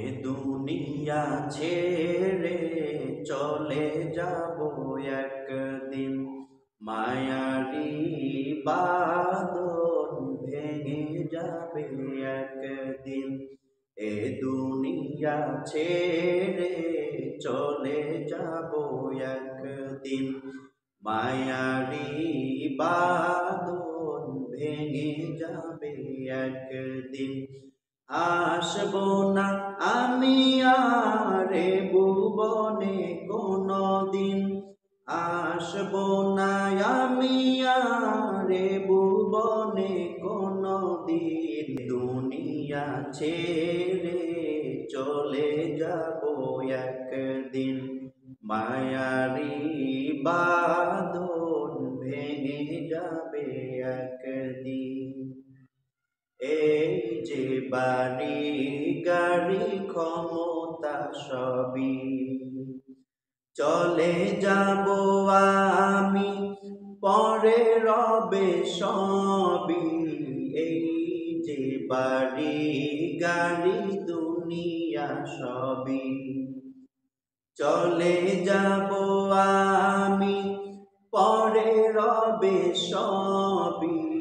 এ দুনিয়া ছেড়ে চলে যাব একদিন, মায়ারি বাঁধন ভেঙে যাবে একদিন। এ দুনিয়া ছেড়ে চলে যাব একদিন, মায়ারি বাঁধন ভেঙে যাবে একদিন। আসবো না আমি আর এ ভুবনে কোনদিন, আসবো না আমি আর এ ভুবনে কোনদিন। দুনিয়া ছেড়ে চলে যাব একদিন, মায়ারি বাঁধন ভেঙে যাবে একদিন। এই যে বাড়ি গাড়ি ক্ষমতা সবই চলে যাব আমি, পরে রবে সবই। এই যে বাড়ি গাড়ি দুনিয়া সবই চলে যাব আমি, পরে রবে সবই।